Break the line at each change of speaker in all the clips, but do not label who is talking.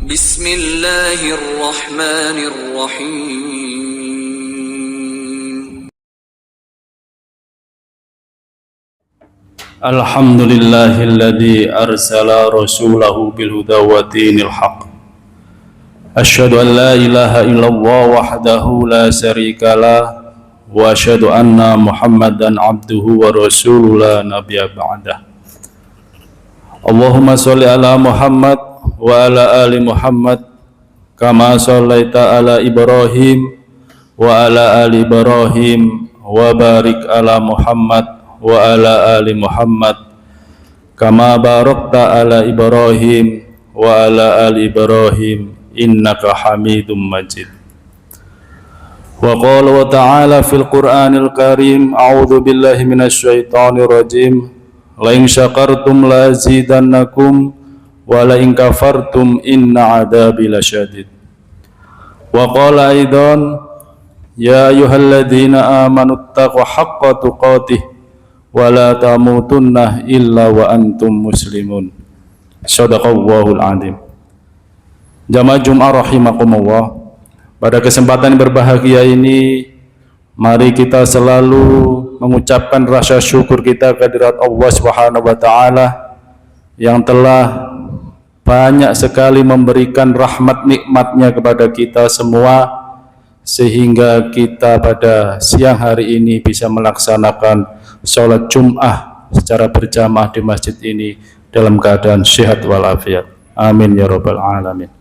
Bismillahirrahmanirrahim.
Alhamdulillahilladzi arsala rasulahu bilhuda wa dinil haq. Asyhadu an la ilaha illallah wahdahu la syarikalah wa asyhadu anna Muhammadan abduhu wa rasuluhu la nabiyya ba'dah. Allahumma sholli ala Muhammad wa ala ali Muhammad kama shallaita ala Ibrahim wa ala ali Ibrahim wa barik ala Muhammad wa ala ali Muhammad kama barakta ala Ibrahim wa ala ali Ibrahim innaka Hamidum Majid. Wa qala wa ta'ala fil Qur'anil Karim, a'udzu billahi minasy syaithanir rajim, la in syakartum la azidannakum wa la in kafartum inna 'adzabi lasyadid. Wa qala aidan, ya ayyuhalladzina amanu taqu haqqa tuqatih wa la tamutunna illa wa antum muslimun. Shadaqallahul azim. Jamaah Jumat rahimakumullah. Pada kesempatan berbahagia ini, mari kita selalu mengucapkan rasa syukur kita kehadirat Allah Subhanahu wa taala yang telah banyak sekali memberikan rahmat nikmatnya kepada kita semua, sehingga kita pada siang hari ini bisa melaksanakan sholat Jum'ah secara berjamaah di masjid ini dalam keadaan sehat walafiat. Amin ya rabbal alamin.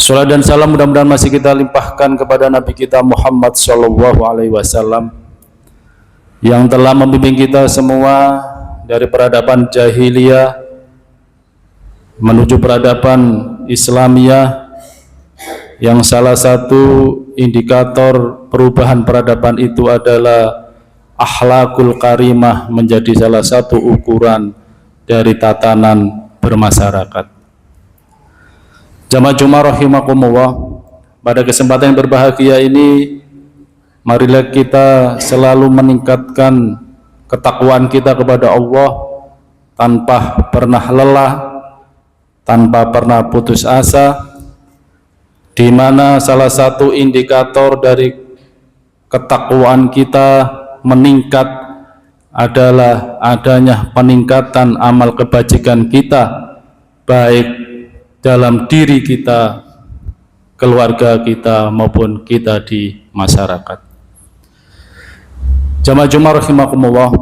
Salat dan salam mudah-mudahan masih kita limpahkan kepada Nabi kita Muhammad sallallahu alaihi wasallam yang telah membimbing kita semua dari peradaban jahiliyah menuju peradaban Islamiyah, yang salah satu indikator perubahan peradaban itu adalah akhlakul karimah menjadi salah satu ukuran dari tatanan bermasyarakat. Jamaah Jumat rahimakumullah, pada kesempatan yang berbahagia ini, marilah kita selalu meningkatkan ketakwaan kita kepada Allah tanpa pernah lelah, tanpa pernah putus asa, di mana salah satu indikator dari ketakwaan kita meningkat adalah adanya peningkatan amal kebajikan kita, baik dalam diri kita, keluarga kita, maupun kita di masyarakat. Jamaah Jumat rahimakumullah,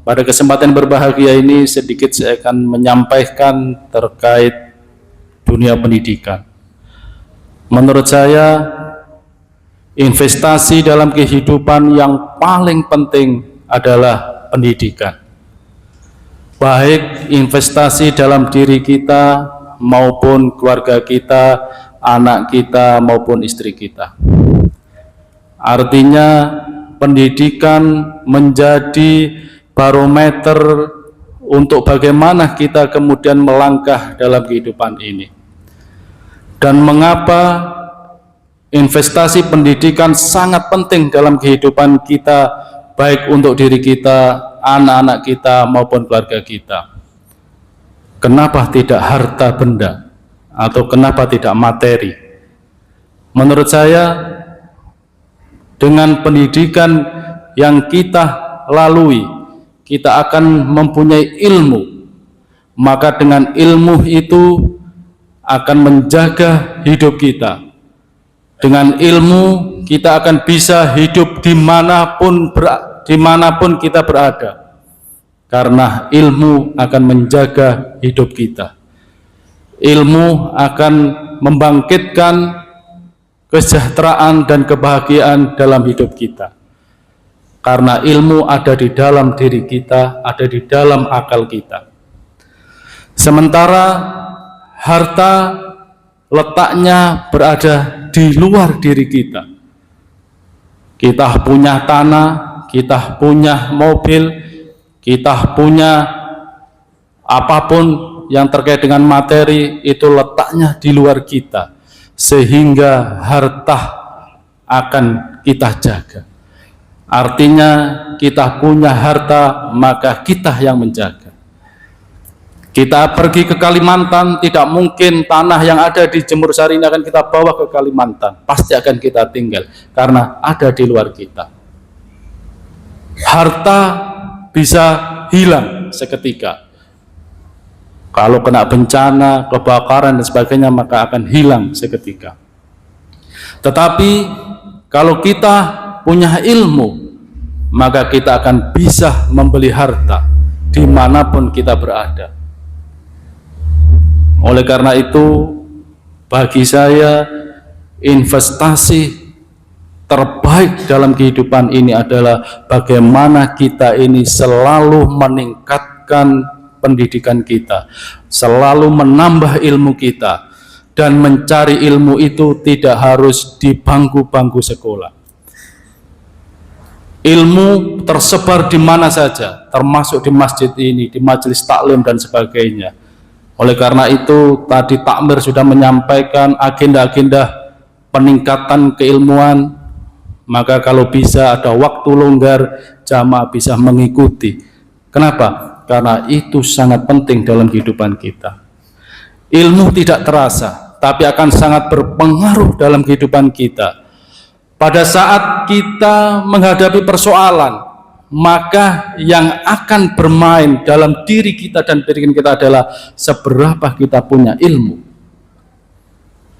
pada kesempatan berbahagia ini sedikit saya akan menyampaikan terkait dunia pendidikan. Menurut saya, investasi dalam kehidupan yang paling penting adalah pendidikan. Baik investasi dalam diri kita maupun keluarga kita, anak kita maupun istri kita. Artinya pendidikan menjadi barometer untuk bagaimana kita kemudian melangkah dalam kehidupan ini. Dan mengapa investasi pendidikan sangat penting dalam kehidupan kita, baik untuk diri kita, anak-anak kita maupun keluarga kita. Kenapa tidak harta benda atau kenapa tidak materi? Menurut saya, dengan pendidikan yang kita lalui, kita akan mempunyai ilmu. Maka dengan ilmu itu akan menjaga hidup kita. Dengan ilmu kita akan bisa hidup dimanapun kita berada. Karena ilmu akan menjaga hidup kita. Ilmu akan membangkitkan kesejahteraan dan kebahagiaan dalam hidup kita. Karena ilmu ada di dalam diri kita, ada di dalam akal kita. Sementara harta letaknya berada di luar diri kita. Kita punya tanah, kita punya mobil, kita punya apapun yang terkait dengan materi, itu letaknya di luar kita, sehingga harta akan kita jaga. Artinya kita punya harta, maka kita yang menjaga. Kita pergi ke Kalimantan, tidak mungkin tanah yang ada di Jemur Sari ini akan kita bawa ke Kalimantan. Pasti akan kita tinggal, karena ada di luar kita. Harta bisa hilang seketika. Kalau kena bencana, kebakaran dan sebagainya, maka akan hilang seketika. Tetapi kalau kita punya ilmu, maka kita akan bisa membeli harta dimanapun kita berada. Oleh karena itu, bagi saya investasi terbaik dalam kehidupan ini adalah bagaimana kita ini selalu meningkatkan pendidikan kita, selalu menambah ilmu kita, dan mencari ilmu itu tidak harus di bangku-bangku sekolah. Ilmu tersebar di mana saja, termasuk di masjid ini, di majelis taklim dan sebagainya. Oleh karena itu, tadi takmir sudah menyampaikan agenda-agenda peningkatan keilmuan, maka kalau bisa ada waktu longgar, jamaah bisa mengikuti. Kenapa? Karena itu sangat penting dalam kehidupan kita. Ilmu tidak terasa, tapi akan sangat berpengaruh dalam kehidupan kita. Pada saat kita menghadapi persoalan, maka yang akan bermain dalam diri kita dan pikiran kita adalah seberapa kita punya ilmu.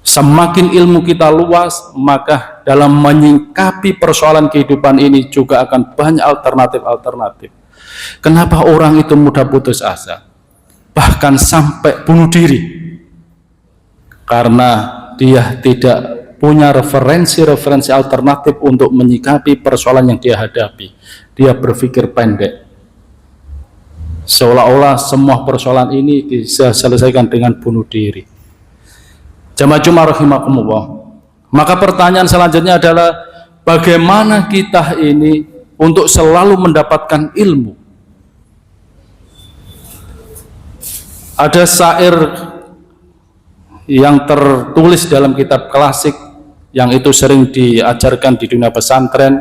Semakin ilmu kita luas, maka dalam menyikapi persoalan kehidupan ini juga akan banyak alternatif-alternatif. Kenapa orang itu mudah putus asa, bahkan sampai bunuh diri? Karena dia tidak punya referensi alternatif untuk menyikapi persoalan yang dia hadapi. Dia berpikir pendek, seolah-olah semua persoalan ini bisa selesaikan dengan bunuh diri. Jamaah Jumat rahimakumullah. Maka pertanyaan selanjutnya adalah bagaimana kita ini untuk selalu mendapatkan ilmu. Ada syair yang tertulis dalam kitab klasik yang itu sering diajarkan di dunia pesantren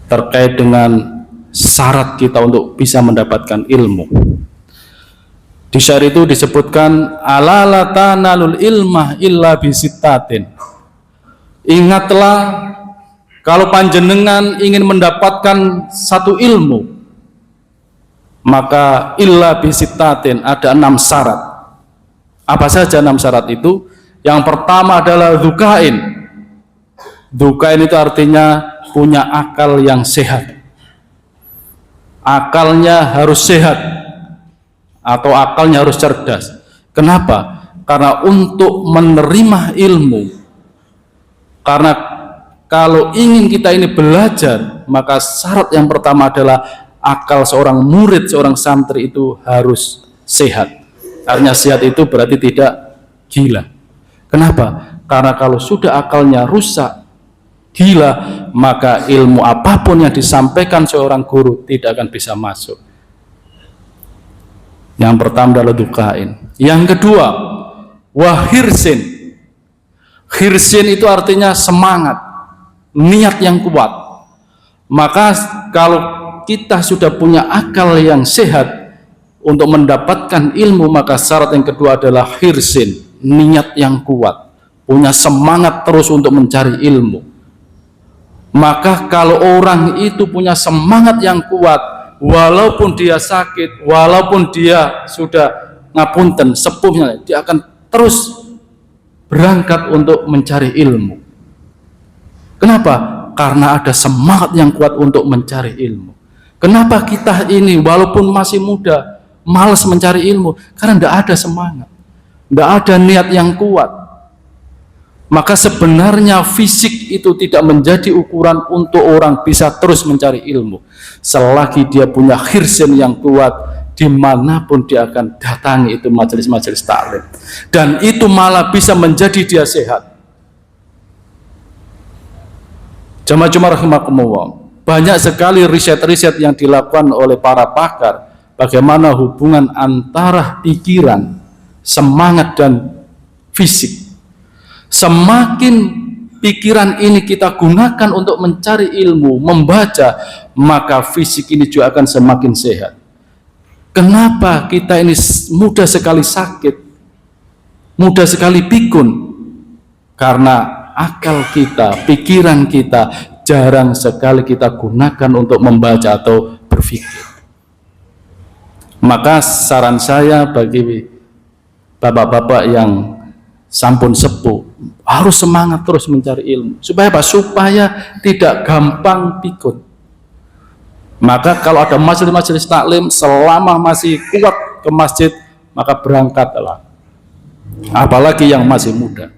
terkait dengan syarat kita untuk bisa mendapatkan ilmu. Di syair itu disebutkan, ala la tanalul ilmah illa bisittatin. Ingatlah, kalau panjenengan ingin mendapatkan satu ilmu, maka illa bisittatin, ada 6 syarat. Apa saja 6 syarat itu? Yang pertama adalah dzukain. Dzukain itu artinya punya akal yang sehat. Akalnya harus sehat atau akalnya harus cerdas. Kenapa? Karena untuk menerima ilmu, karena kalau ingin kita ini belajar, maka syarat yang pertama adalah akal seorang murid, seorang santri itu harus sehat. Artinya sehat itu berarti tidak gila. Kenapa? Karena kalau sudah akalnya rusak, gila, maka ilmu apapun yang disampaikan seorang guru tidak akan bisa masuk. Yang pertama adalah dukain. Yang kedua, wahirsin. Hirsin itu artinya semangat, niat yang kuat. Maka kalau kita sudah punya akal yang sehat untuk mendapatkan ilmu, maka syarat yang kedua adalah hirsin, niat yang kuat, punya semangat terus untuk mencari ilmu. Maka kalau orang itu punya semangat yang kuat, walaupun dia sakit, walaupun dia sudah ngapunten, sepuhnya, dia akan terus berangkat untuk mencari ilmu. Kenapa? Karena ada semangat yang kuat untuk mencari ilmu. Kenapa kita ini walaupun masih muda malas mencari ilmu? Karena tidak ada semangat, tidak ada niat yang kuat. Maka sebenarnya fisik itu tidak menjadi ukuran untuk orang bisa terus mencari ilmu. Selagi dia punya khirsin yang kuat, dimanapun dia akan datangi itu majelis-majelis taklim, dan itu malah bisa menjadi dia sehat. Jamaah rahimakumullah, banyak sekali riset-riset yang dilakukan oleh para pakar bagaimana hubungan antara pikiran, semangat dan fisik. Semakin pikiran ini kita gunakan untuk mencari ilmu, membaca, maka fisik ini juga akan semakin sehat. Kenapa kita ini mudah sekali sakit, mudah sekali pikun? Karena akal kita, pikiran kita jarang sekali kita gunakan untuk membaca atau berpikir. Maka saran saya bagi bapak-bapak yang sampun sepuh, harus semangat terus mencari ilmu. Supaya apa? Supaya tidak gampang pikun. Maka kalau ada majelis-majelis taklim, selama masih kuat ke masjid, maka berangkatlah. Apalagi yang masih muda.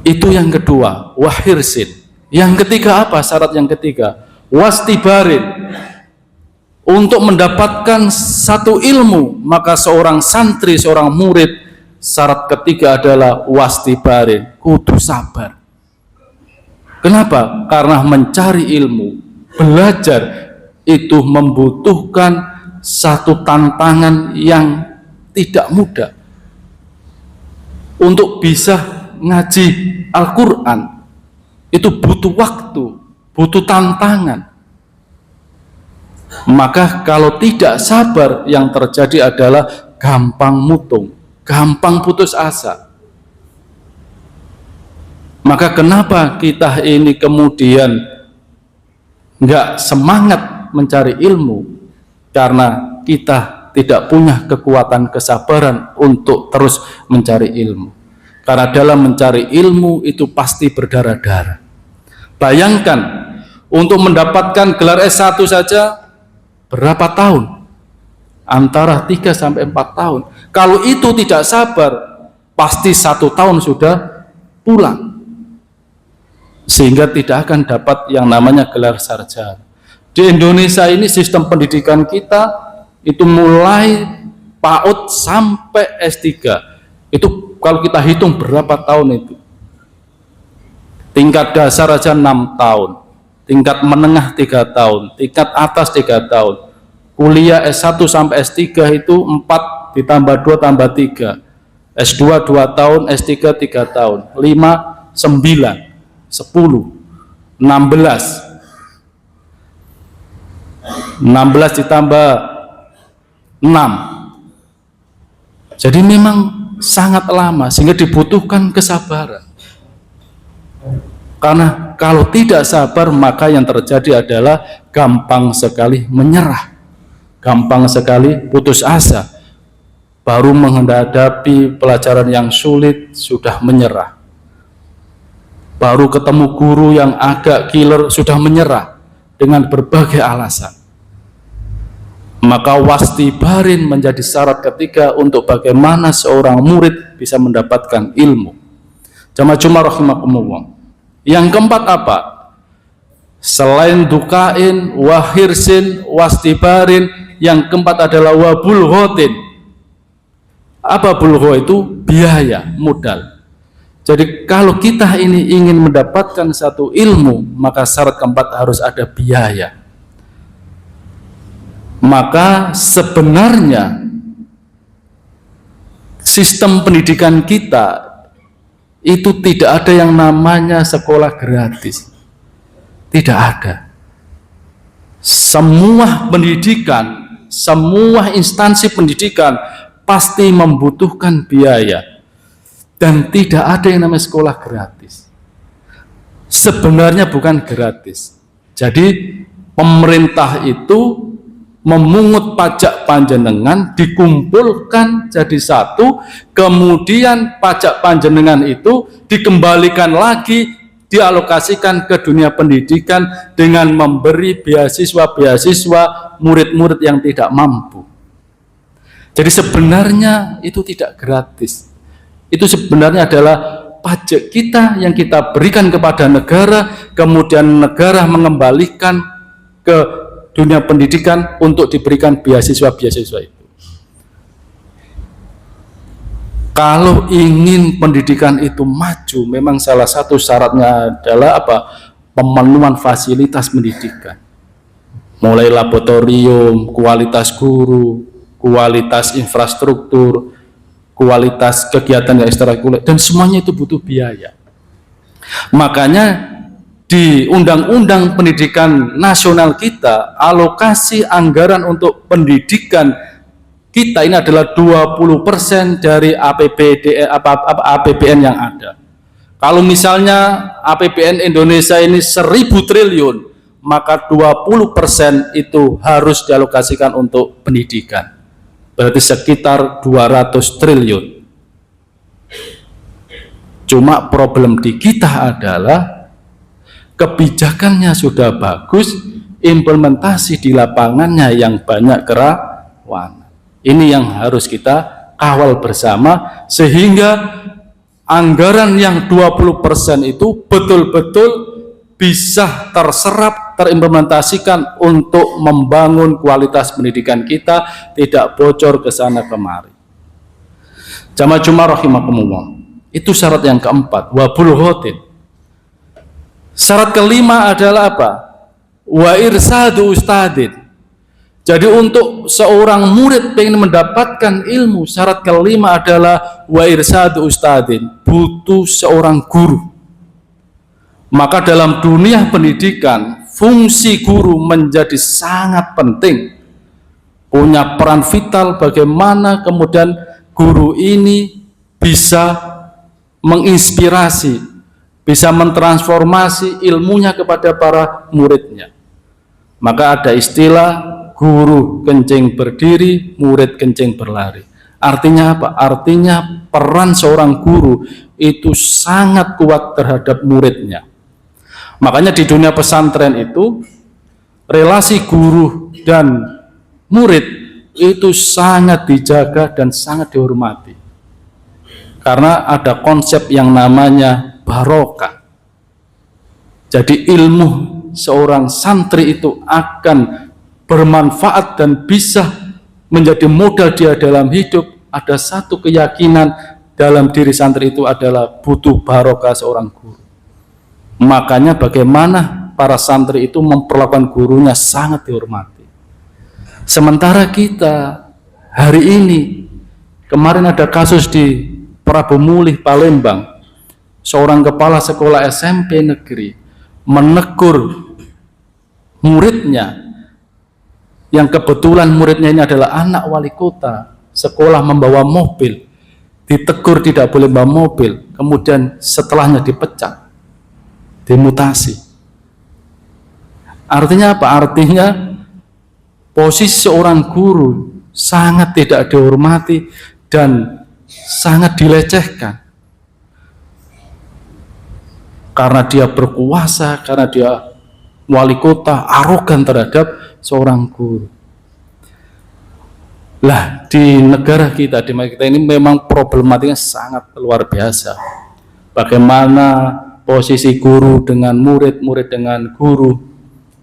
Itu yang kedua, wahirsin. Yang ketiga apa? Syarat yang ketiga, wastibarin. Untuk mendapatkan satu ilmu, maka seorang santri, seorang murid, syarat ketiga adalah wastibarin, kudu sabar. Kenapa? Karena mencari ilmu, belajar itu membutuhkan satu tantangan yang tidak mudah. Untuk bisa ngaji Al-Quran itu butuh waktu, butuh tantangan. Maka kalau tidak sabar, yang terjadi adalah gampang mutung, gampang putus asa. Maka kenapa kita ini kemudian nggak semangat mencari ilmu? Karena kita tidak punya kekuatan kesabaran untuk terus mencari ilmu. Karena dalam mencari ilmu itu pasti berdarah-darah. Bayangkan, untuk mendapatkan gelar S1 saja berapa tahun? Antara 3 sampai 4 tahun. Kalau itu tidak sabar, pasti 1 tahun sudah pulang. Sehingga tidak akan dapat yang namanya gelar sarjana. Di Indonesia ini sistem pendidikan kita itu mulai PAUD sampai S3. Itu kalau kita hitung berapa tahun itu? Tingkat dasar aja 6 tahun. Tingkat menengah 3 tahun, tingkat atas 3 tahun. Kuliah S1 sampai S3 itu 4 ditambah 2 tambah 3. S2 2 tahun, S3 3 tahun. 5, 9, 10, 16. 16 ditambah 6. Jadi memang sangat lama, sehingga dibutuhkan kesabaran. Karena kalau tidak sabar, maka yang terjadi adalah gampang sekali menyerah, gampang sekali putus asa. Baru menghadapi pelajaran yang sulit sudah menyerah. Baru ketemu guru yang agak killer sudah menyerah dengan berbagai alasan. Maka wastibarin menjadi syarat ketiga untuk bagaimana seorang murid bisa mendapatkan ilmu. Jamaah Jumat rahimakumullah. Yang keempat apa? Selain dukain, wahirsin, wastibarin, yang keempat adalah wabulghotin. Apa bulgho itu? Biaya, modal. Jadi kalau kita ini ingin mendapatkan satu ilmu, maka syarat keempat harus ada biaya. Maka sebenarnya sistem pendidikan kita itu tidak ada yang namanya sekolah gratis. Tidak ada. Semua pendidikan, semua instansi pendidikan pasti membutuhkan biaya. Dan tidak ada yang namanya sekolah gratis. Sebenarnya bukan gratis. Jadi pemerintah itu memungut pajak panjenengan, dikumpulkan jadi satu, kemudian pajak panjenengan itu dikembalikan lagi, dialokasikan ke dunia pendidikan dengan memberi beasiswa-beasiswa murid-murid yang tidak mampu. Jadi sebenarnya itu tidak gratis. Itu sebenarnya adalah pajak kita yang kita berikan kepada negara, kemudian negara mengembalikan ke dunia pendidikan untuk diberikan beasiswa-beasiswa itu. Kalau ingin pendidikan itu maju, memang salah satu syaratnya adalah apa? Pemenuhan fasilitas pendidikan. Mulai laboratorium, kualitas guru, kualitas infrastruktur, kualitas kegiatan yang ekstrakurikuler, dan semuanya itu butuh biaya. Makanya di Undang-Undang Pendidikan Nasional kita, alokasi anggaran untuk pendidikan kita ini adalah 20% dari APBN yang ada. Kalau misalnya APBN Indonesia ini 1.000 triliun, maka 20% itu harus dialokasikan untuk pendidikan. Berarti sekitar 200 triliun. Cuma problem di kita adalah kebijakannya sudah bagus, implementasi di lapangannya yang banyak kerawanan. Ini yang harus kita kawal bersama, sehingga anggaran yang 20% itu betul-betul bisa terserap, terimplementasikan untuk membangun kualitas pendidikan kita, tidak bocor ke sana kemari. Jamaah Jumat rahimakumullah. Itu syarat yang keempat, wa bulughatin. Syarat kelima adalah apa? Wa irsadu ustadin. Jadi untuk seorang murid pengen mendapatkan ilmu, syarat kelima adalah wa irsadu ustadin, butuh seorang guru. Maka dalam dunia pendidikan, fungsi guru menjadi sangat penting. Punya peran vital bagaimana kemudian guru ini bisa menginspirasi, bisa mentransformasi ilmunya kepada para muridnya. Maka ada istilah guru kencing berdiri, murid kencing berlari. Artinya apa? Artinya peran seorang guru itu sangat kuat terhadap muridnya. Makanya di dunia pesantren itu relasi guru dan murid itu sangat dijaga dan sangat dihormati. Karena ada konsep yang namanya barokah. Jadi ilmu seorang santri itu akan bermanfaat dan bisa menjadi modal dia dalam hidup. Ada satu keyakinan dalam diri santri itu adalah butuh barokah seorang guru. Makanya bagaimana para santri itu memperlakukan gurunya sangat dihormati. Sementara kita hari ini, kemarin ada kasus di Prabu Mulih, Palembang, seorang kepala sekolah SMP negeri menegur muridnya, yang kebetulan muridnya ini adalah anak wali kota, sekolah membawa mobil, ditegur tidak boleh bawa mobil, kemudian setelahnya dipecat, dimutasi. Artinya apa? Artinya posisi seorang guru sangat tidak dihormati dan sangat dilecehkan. Karena dia berkuasa, karena dia wali kota, arogan terhadap seorang guru. Lah, di negara kita, di negara kita ini memang problematikanya sangat luar biasa. Bagaimana posisi guru dengan murid, murid dengan guru.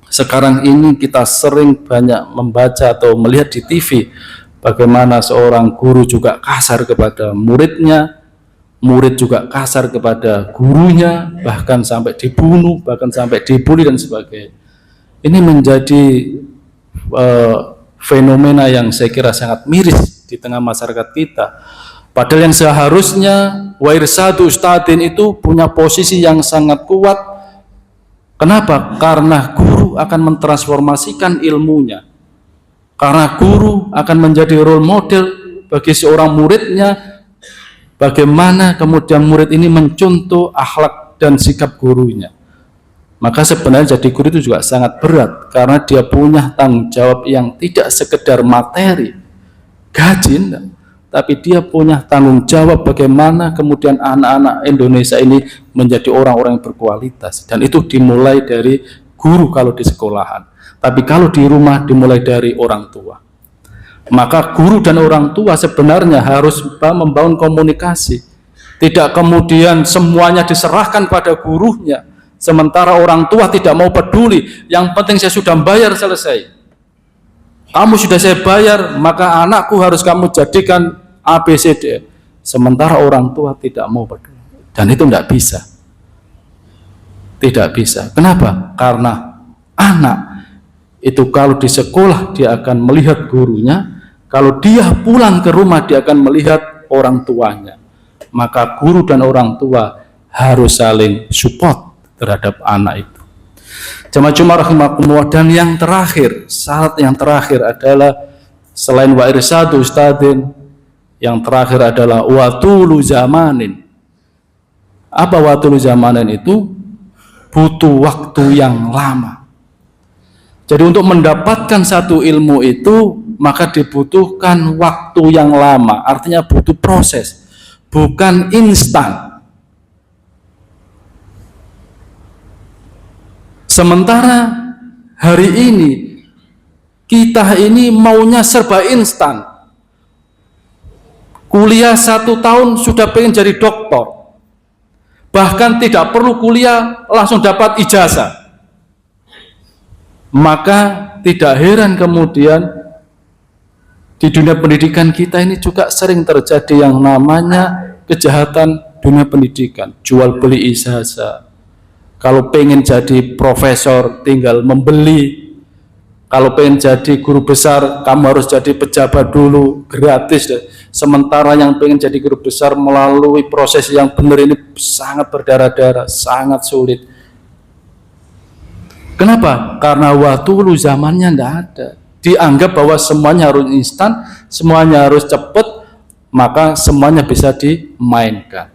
Sekarang ini kita sering banyak membaca atau melihat di TV bagaimana seorang guru juga kasar kepada muridnya, murid juga kasar kepada gurunya, bahkan sampai dibunuh, bahkan sampai dibully dan sebagainya. Ini menjadi fenomena yang saya kira sangat miris di tengah masyarakat kita. Padahal yang seharusnya wa irsadu ustadin itu punya posisi yang sangat kuat. Kenapa? Karena guru akan mentransformasikan ilmunya. Karena guru akan menjadi role model bagi seorang muridnya, bagaimana kemudian murid ini mencontoh akhlak dan sikap gurunya. Maka sebenarnya jadi guru itu juga sangat berat, karena dia punya tanggung jawab yang tidak sekedar materi, gaji, tapi dia punya tanggung jawab bagaimana kemudian anak-anak Indonesia ini menjadi orang-orang yang berkualitas. Dan itu dimulai dari guru kalau di sekolahan, tapi kalau di rumah dimulai dari orang tua. Maka guru dan orang tua sebenarnya harus membangun komunikasi, tidak kemudian semuanya diserahkan pada gurunya, sementara orang tua tidak mau peduli. Yang penting saya sudah bayar, selesai. Kamu sudah saya bayar, maka anakku harus kamu jadikan ABCD. Sementara orang tua tidak mau peduli. Dan itu tidak bisa. Tidak bisa. Kenapa? Karena anak itu kalau di sekolah dia akan melihat gurunya, kalau dia pulang ke rumah dia akan melihat orang tuanya. Maka guru dan orang tua harus saling support terhadap anak itu. Jamaah Jumat rahimakumullah. Dan yang terakhir, syarat yang terakhir adalah selain wa irsadu ustadin, yang terakhir adalah watulu zamanin. Apa watulu zamanin itu? Butuh waktu yang lama. Jadi untuk mendapatkan satu ilmu itu maka dibutuhkan waktu yang lama, artinya butuh proses, bukan instan. Sementara hari ini kita ini maunya serba instan. Kuliah 1 tahun sudah pengen jadi doktor, bahkan tidak perlu kuliah langsung dapat ijazah. Maka tidak heran kemudian di dunia pendidikan kita ini juga sering terjadi yang namanya kejahatan dunia pendidikan, jual beli ijazah. Kalau pengen jadi profesor tinggal membeli, kalau pengen jadi guru besar kamu harus jadi pejabat dulu, gratis. Sementara yang pengen jadi guru besar melalui proses yang benar ini sangat berdarah-darah, sangat sulit. Kenapa? Karena waktu zamannya tidak ada. Dianggap bahwa semuanya harus instan, semuanya harus cepat, maka semuanya bisa dimainkan,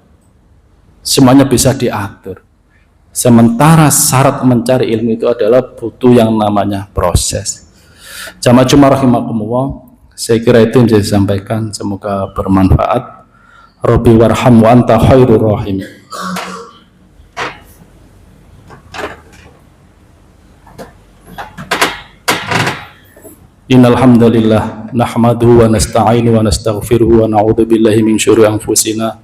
semuanya bisa diatur. Sementara syarat mencari ilmu itu adalah butuh yang namanya proses. Jamaah Jumat rahimakumullah, saya kira itu yang saya sampaikan, semoga bermanfaat. Rabbi warham wa anta khairur rahim. Innal hamdalillah nahmaduhu wa nasta'inu wa nastaghfiruhu wa na'udzu billahi min syururi anfusina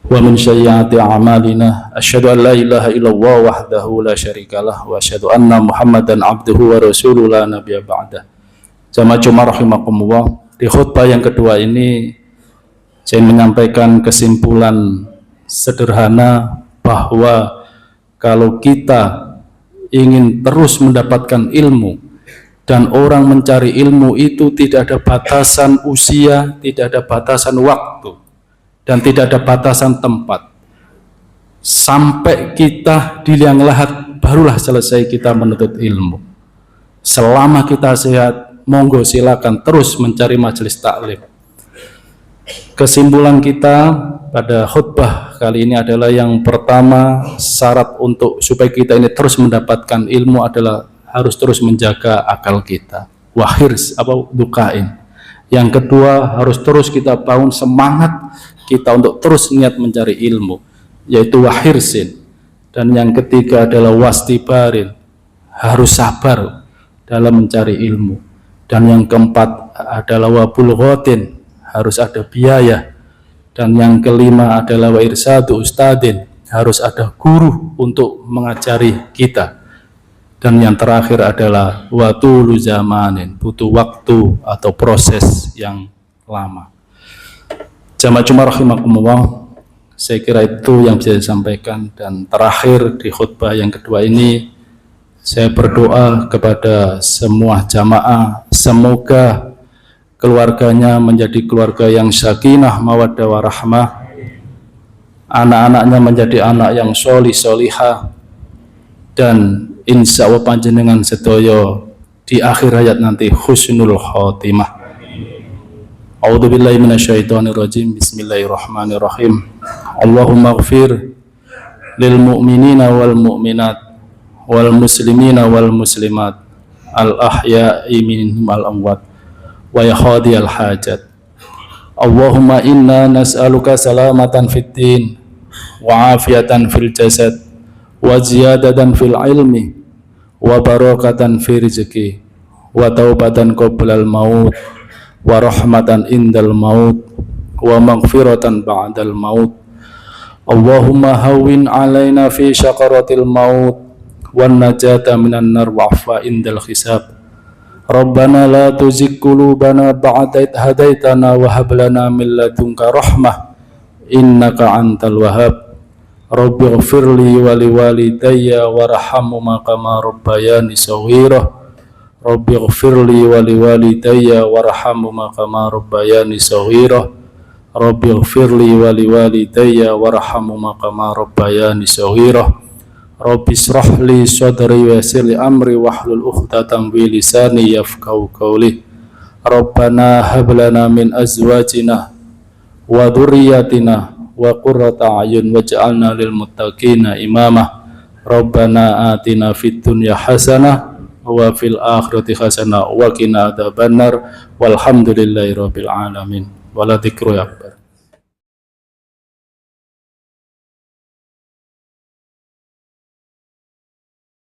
wa min sayyiati a'malina. Asyhadu an la ilaha illallah wahdahu la syarikalah wa asyhadu anna Muhammadan abduhu wa rasuluhu la nabiyya ba'dah. Jamaah Jumat rahimakumullah, di khutbah yang kedua ini saya menyampaikan kesimpulan sederhana bahwa kalau kita ingin terus mendapatkan ilmu, dan orang mencari ilmu itu tidak ada batasan usia, tidak ada batasan waktu, dan tidak ada batasan tempat. Sampai kita di liang lahat barulah selesai kita menuntut ilmu. Selama kita sehat, monggo silakan terus mencari majelis taklim. Kesimpulan kita pada khutbah kali ini adalah yang pertama, syarat untuk supaya kita ini terus mendapatkan ilmu adalah harus terus menjaga akal kita, wahirs apa dukain. Yang kedua, harus terus kita bangun semangat kita untuk terus niat mencari ilmu, yaitu wahirsin. Dan yang ketiga adalah wastibarin, harus sabar dalam mencari ilmu. Dan yang keempat adalah wabulghotin, harus ada biaya. Dan yang kelima adalah wa irsadu ustadin, harus ada guru untuk mengajari kita. Dan yang terakhir adalah watulu zamanin, butuh waktu atau proses yang lama. Jamaah Jumat rahimakumullah, saya kira itu yang bisa disampaikan. Dan terakhir di khutbah yang kedua ini, saya berdoa kepada semua jamaah, semoga keluarganya menjadi keluarga yang sakinah, mawaddah warahmah, anak-anaknya menjadi anak yang sholih sholihah, dan insya Allah panjenengan sedoyo di akhir hayat nanti husnul khotimah. A'udzubillahi minasyaitonirrajim. Bismillahirrahmanirrahim. Allahumma ighfir lil mu'minina wal mu'minat wal muslimina wal muslimat al ahya'i minhum al amwat wa ya khadiyal hajat. Allahumma inna nas'aluka salamatan fid din wa afiyatan fil jasad wa ziyadatan fil ilmi wa barakatan fi rizqi wa taubatan qoblal maut wa rahmatan indal maut wa maghfiratan ba'dal maut. Allahumma hawwin alaina fi syakaratil maut wan najata minan nar wa afa indal hisab. Rabbana la tuzigh qulubana ba'da idh hadaitana wa hab lana min ladunka rahmah innaka antal wahhab. Rabbi ighfirli wa liwalidayya warhamhuma kama rabbayani shaghira. Rabbi ighfirli wa liwalidayya warhamhuma kama rabbayani shaghira. Rabbi ighfirli wa liwalidayya warhamhuma kama rabbayani shaghira. Rabbi shrah li sadri wa yassir li amri wahlul 'uqdatam min lisani yafqahu qawli. Rabbana hab lana min azwajina wa dhurriyyatina wa qurrata a'yun waj'alna lil muttaqina imama. Rabbana atina fid dunya hasanah wa fil akhirati hasanah wa qina adzabannar. Walhamdulillahi rabbil alamin. Wala dzikru